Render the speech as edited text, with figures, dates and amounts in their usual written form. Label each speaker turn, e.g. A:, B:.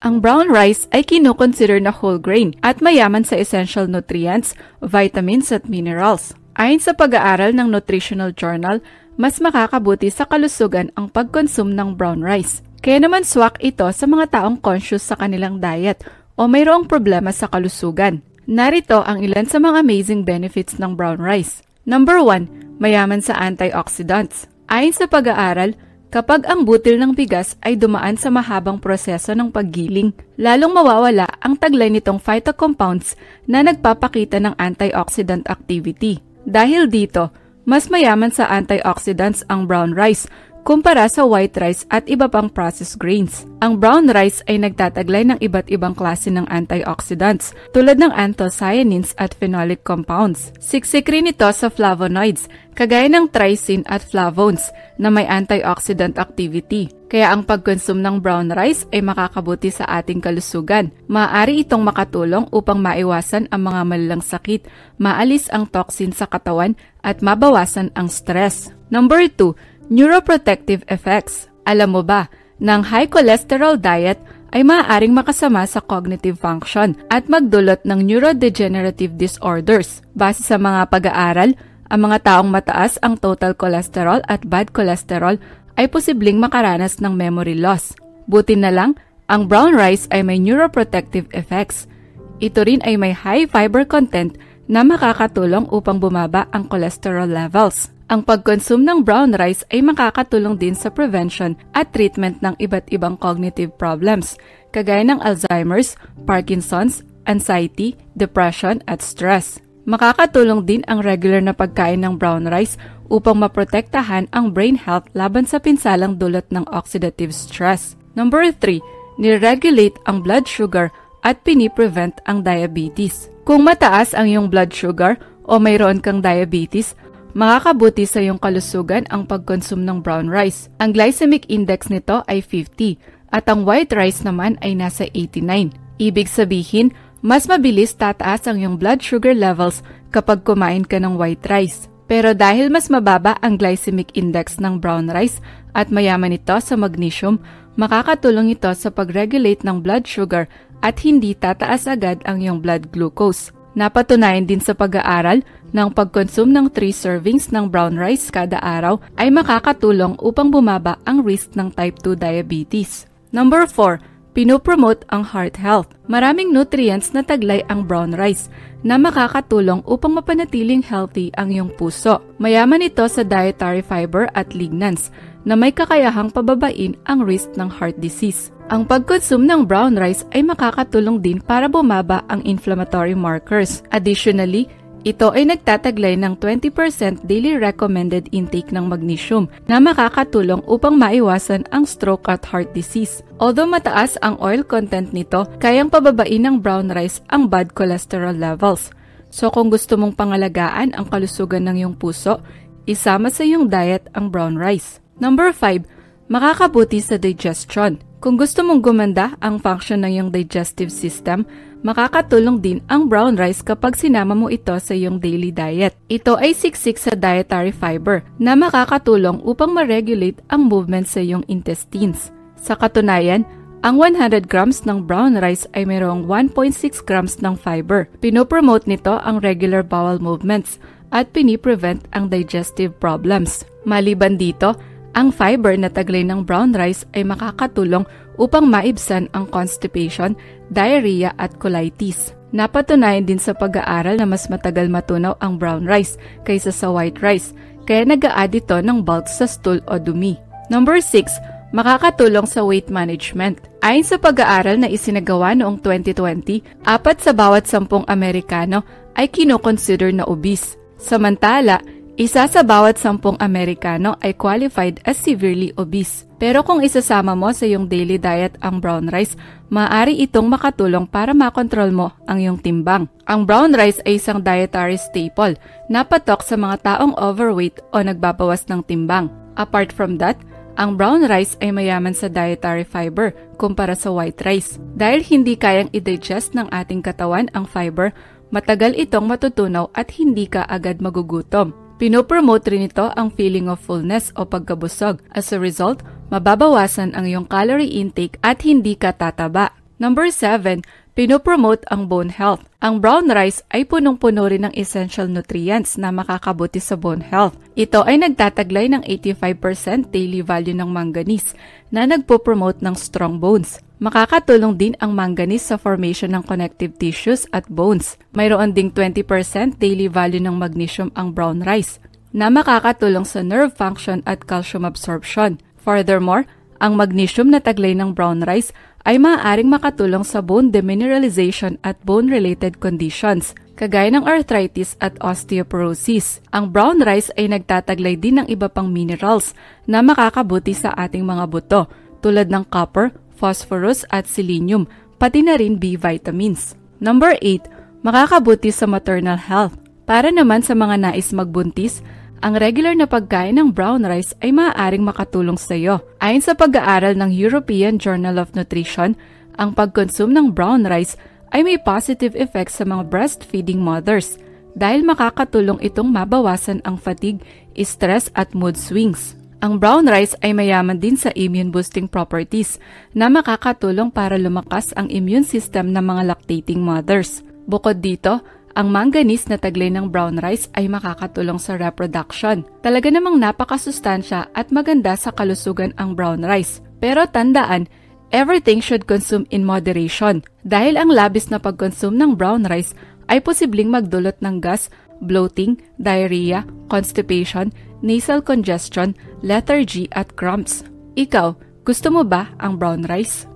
A: Ang brown rice ay kinukonsider na whole grain at mayaman sa essential nutrients, vitamins at minerals. Ayon sa pag-aaral ng Nutritional Journal, mas makakabuti sa kalusugan ang pag-consume ng brown rice. Kaya naman swak ito sa mga taong conscious sa kanilang diet o mayroong problema sa kalusugan. Narito ang ilan sa mga amazing benefits ng brown rice. Number 1, mayaman sa antioxidants. Ayon sa pag-aaral, kapag ang butil ng bigas ay dumaan sa mahabang proseso ng paggiling, lalong mawawala ang taglay nitong phytocompounds na nagpapakita ng antioxidant activity. Dahil dito, mas mayaman sa antioxidants ang brown rice kumpara sa white rice at iba pang processed grains. Ang brown rice ay nagtataglay ng iba't ibang klase ng antioxidants tulad ng anthocyanins at phenolic compounds. Siksik rin ito sa flavonoids, kagaya ng trypsin at flavones na may antioxidant activity. Kaya ang pag-consume ng brown rice ay makakabuti sa ating kalusugan. Maaari itong makatulong upang maiwasan ang mga malalang sakit, maalis ang toxin sa katawan at mabawasan ang stress. Number 2, neuroprotective effects. Alam mo ba, ng high cholesterol diet ay maaaring makasama sa cognitive function at magdulot ng neurodegenerative disorders. Base sa mga pag-aaral, ang mga taong mataas ang total cholesterol at bad cholesterol ay posibleng makaranas ng memory loss. Buti na lang, ang brown rice ay may neuroprotective effects. Ito rin ay may high fiber content na makakatulong upang bumaba ang cholesterol levels. Ang pag-consume ng brown rice ay makakatulong din sa prevention at treatment ng iba't ibang cognitive problems, kagaya ng Alzheimer's, Parkinson's, anxiety, depression at stress. Makakatulong din ang regular na pagkain ng brown rice upang maprotektahan ang brain health laban sa pinsalang dulot ng oxidative stress. Number 3, niregulate ang blood sugar at piniprevent ang diabetes. Kung mataas ang iyong blood sugar o mayroon kang diabetes, makakabuti sa iyong kalusugan ang pag-consume ng brown rice. Ang glycemic index nito ay 50 at ang white rice naman ay nasa 89. Ibig sabihin, mas mabilis tataas ang iyong blood sugar levels kapag kumain ka ng white rice. Pero dahil mas mababa ang glycemic index ng brown rice at mayaman ito sa magnesium, makakatulong ito sa pag-regulate ng blood sugar at hindi tataas agad ang iyong blood glucose. Napatunayan din sa pag-aaral ng pag-consume ng 3 servings ng brown rice kada araw ay makakatulong upang bumaba ang risk ng type 2 diabetes. Number 4, pinopromote ang heart health. Maraming nutrients na taglay ang brown rice na makakatulong upang mapanatiling healthy ang iyong puso. Mayaman ito sa dietary fiber at lignans na may kakayahang pababain ang risk ng heart disease. Ang pag-consume ng brown rice ay makakatulong din para bumaba ang inflammatory markers. Additionally, ito ay nagtataglay ng 20% daily recommended intake ng magnesium na makakatulong upang maiwasan ang stroke at heart disease. Although mataas ang oil content nito, kayang pababain ng brown rice ang bad cholesterol levels. So kung gusto mong pangalagaan ang kalusugan ng iyong puso, isama sa iyong diet ang brown rice. Number 5, makakabuti sa digestion. Kung gusto mong gumanda ang function ng iyong digestive system, makakatulong din ang brown rice kapag sinama mo ito sa iyong daily diet. Ito ay siksik sa dietary fiber na makakatulong upang ma-regulate ang movement sa iyong intestines. Sa katunayan, ang 100 grams ng brown rice ay mayroong 1.6 grams ng fiber. Pinopromote nito ang regular bowel movements at piniprevent ang digestive problems. Maliban dito, ang fiber na taglay ng brown rice ay makakatulong upang maibsan ang constipation, diarrhea at colitis. Napatunayan din sa pag-aaral na mas matagal matunaw ang brown rice kaysa sa white rice, kaya nag-a-add ito ng bulk sa stool o dumi. Number 6, makakatulong sa weight management. Ayon sa pag-aaral na isinagawa noong 2020, 4 sa bawat 10 Amerikano ay kinoconsider na obese. Samantala, 1 sa bawat 10 Amerikano ay qualified as severely obese. Pero kung isasama mo sa iyong daily diet ang brown rice, maaari itong makatulong para makontrol mo ang iyong timbang. Ang brown rice ay isang dietary staple na patok sa mga taong overweight o nagbabawas ng timbang. Apart from that, ang brown rice ay mayaman sa dietary fiber kumpara sa white rice. Dahil hindi kayang i-digest ng ating katawan ang fiber, matagal itong matutunaw at hindi ka agad magugutom. Pinopromote rin ito ang feeling of fullness o pagkabusog. As a result, mababawasan ang iyong calorie intake at hindi ka tataba. Number 7, pinopromote ang bone health. Ang brown rice ay punong-puno rin ng essential nutrients na makakabuti sa bone health. Ito ay nagtataglay ng 85% daily value ng manganese na nagpo-promote ng strong bones. Makakatulong din ang manganese sa formation ng connective tissues at bones. Mayroon ding 20% daily value ng magnesium ang brown rice na makakatulong sa nerve function at calcium absorption. Furthermore, ang magnesium na taglay ng brown rice ay maaaring makatulong sa bone demineralization at bone-related conditions, kagaya ng arthritis at osteoporosis. Ang brown rice ay nagtataglay din ng iba pang minerals na makakabuti sa ating mga buto, tulad ng copper, phosphorus at selenium, pati na rin B vitamins. Number 8, makakabuti sa maternal health. Para naman sa mga nais magbuntis, ang regular na pagkain ng brown rice ay maaaring makatulong sa iyo. Ayon sa pag-aaral ng European Journal of Nutrition, ang pag-consume ng brown rice ay may positive effects sa mga breastfeeding mothers dahil makakatulong itong mabawasan ang fatigue, stress at mood swings. Ang brown rice ay mayaman din sa immune-boosting properties na makakatulong para lumakas ang immune system ng mga lactating mothers. Bukod dito, ang manganese na taglay ng brown rice ay makakatulong sa reproduction. Talaga namang napakasustansya at maganda sa kalusugan ang brown rice. Pero tandaan, everything should consume in moderation dahil ang labis na pag-consume ng brown rice ay posibleng magdulot ng gas, bloating, diarrhea, constipation, nasal congestion, lethargy at cramps. Ikaw, gusto mo ba ang brown rice?